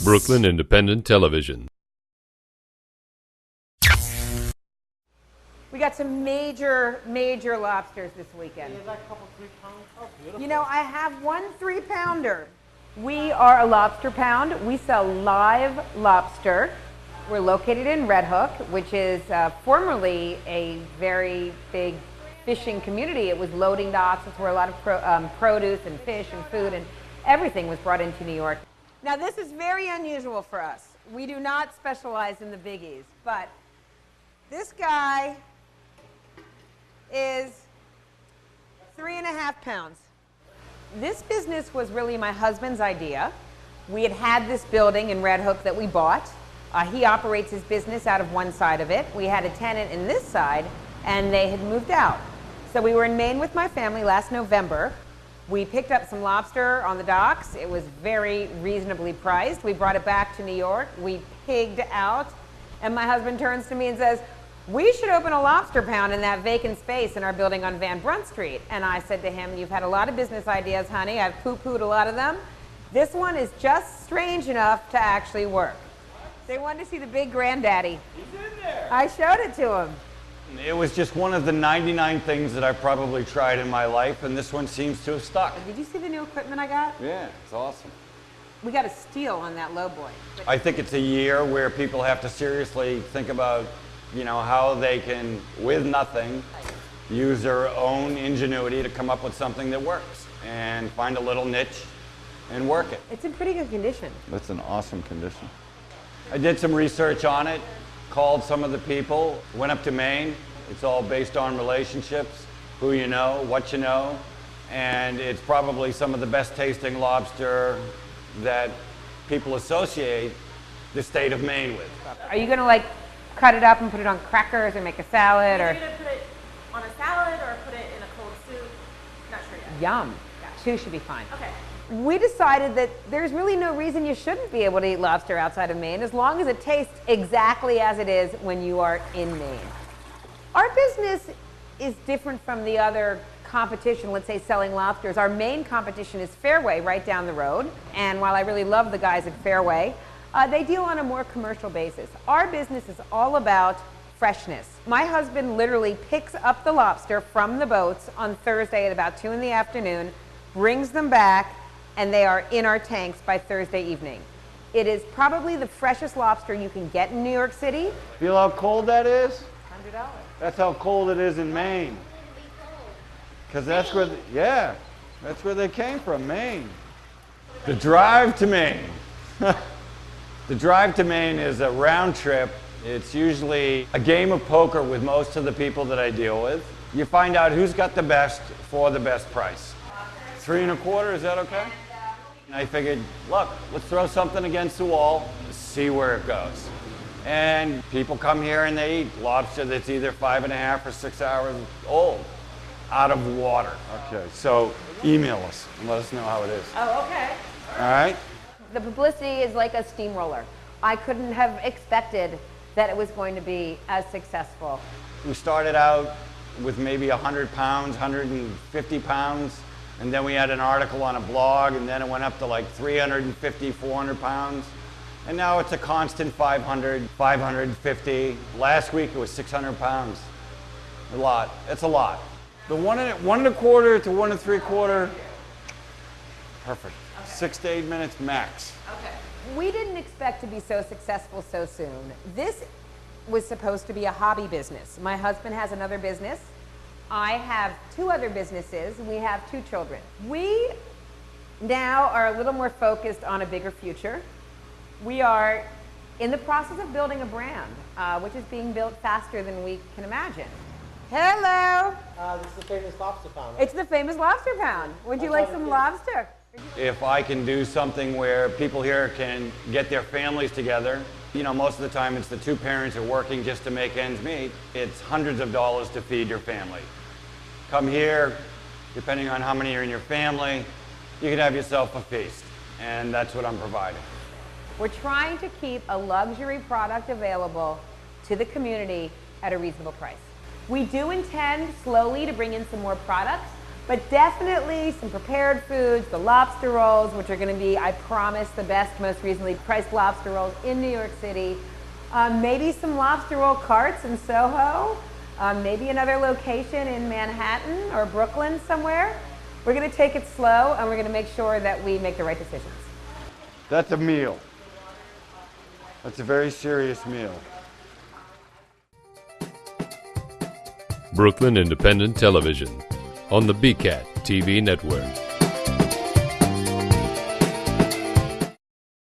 Brooklyn Independent Television. We got some major lobsters this weekend. Is that a couple 3-pound? Oh, beautiful. You know, I have one 3-pounder. We are a Lobster Pound. We sell live lobster. We're located in Red Hook, which is formerly a very big fishing community. It was loading docks. It's where a lot of produce and fish and food and everything was brought into New York. Now, this is very unusual for us. We do not specialize in the biggies, but this guy is 3.5 pounds. This business was really my husband's idea. We had this building in Red Hook that we bought. He operates his business out of one side of it. We had a tenant in this side, and they had moved out. So we were in Maine with my family last November. We picked up some lobster on the docks. It was very reasonably priced. We brought it back to New York. We pigged out, and my husband turns to me and says, "We should open a Lobster Pound in that vacant space in our building on Brunt Street." And I said to him, "You've had a lot of business ideas, honey. I've poo-pooed a lot of them. This one is just strange enough to actually work." They wanted to see the big granddaddy. He's in there. I showed it to him. It was just one of the 99 things that I've probably tried in my life, and this one seems to have stuck. Did you see the new equipment I got? Yeah, it's awesome. We got a steal on that low boy. I think it's a year where people have to seriously think about, you know, how they can, with nothing, use their own ingenuity to come up with something that works and find a little niche and work it. It's in pretty good condition. That's an awesome condition. I did some research on it, called some of the people, went up to Maine. It's all based on relationships, who you know, what you know, and it's probably some of the best tasting lobster that people associate the state of Maine with. Are you gonna like cut it up and put it on crackers or make a salad? Are Or you going to put it on a salad or put it in a cold soup? Not sure yet. Yum. Two should be fine. Okay. We decided that there's really no reason you shouldn't be able to eat lobster outside of Maine as long as it tastes exactly as it is when you are in Maine. Our business is different from the other competition, let's say selling lobsters. Our main competition is Fairway right down the road, and while I really love the guys at Fairway, they deal on a more commercial basis. Our business is all about freshness. My husband literally picks up the lobster from the boats on Thursday at about 2 in the afternoon, brings them back, and they are in our tanks by Thursday evening. It is probably the freshest lobster you can get in New York City. Feel how cold that is? $100. That's how cold it is in Maine. Because that's where, that's where they came from, Maine. The drive to Maine. The drive to Maine is a round trip. It's usually a game of poker with most of the people that I deal with. You find out who's got the best for the best price. 3 1/4, is that okay? And I figured, look, let's throw something against the wall, see where it goes. And people come here and they eat lobster that's either 5.5 or 6 hours old, out of water. Okay, so email us and let us know how it is. Oh, okay. All right? The publicity is like a steamroller. I couldn't have expected that it was going to be as successful. We started out with maybe 100 pounds, 150 pounds, and then we had an article on a blog, and then it went up to like 350, 400 pounds. And now it's a constant 500, 550. Last week it was 600 pounds. A lot. It's a lot. The 1 1/4 to 1 3/4, perfect. Okay. 6 to 8 minutes max. Okay. We didn't expect to be so successful so soon. This was supposed to be a hobby business. My husband has another business. I have 2 other businesses. We have 2 children. We now are a little more focused on a bigger future. We are in the process of building a brand, which is being built faster than we can imagine. Hello. This is the famous Lobster Pound. It's the famous Lobster Pound. Would you like some lobster? If I can do something where people here can get their families together, you know, most of the time it's the 2 parents are working just to make ends meet. It's hundreds of dollars to feed your family. Come here, depending on how many are in your family, you can have yourself a feast, and that's what I'm providing. We're trying to keep a luxury product available to the community at a reasonable price. We do intend slowly to bring in some more products. But definitely some prepared foods, the lobster rolls, which are going to be, I promise, the best, most reasonably priced lobster rolls in New York City. Maybe some lobster roll carts in Soho. Maybe another location in Manhattan or Brooklyn somewhere. We're going to take it slow, and we're going to make sure that we make the right decisions. That's a meal. That's a very serious meal. Brooklyn Independent Television on the BCAT TV network.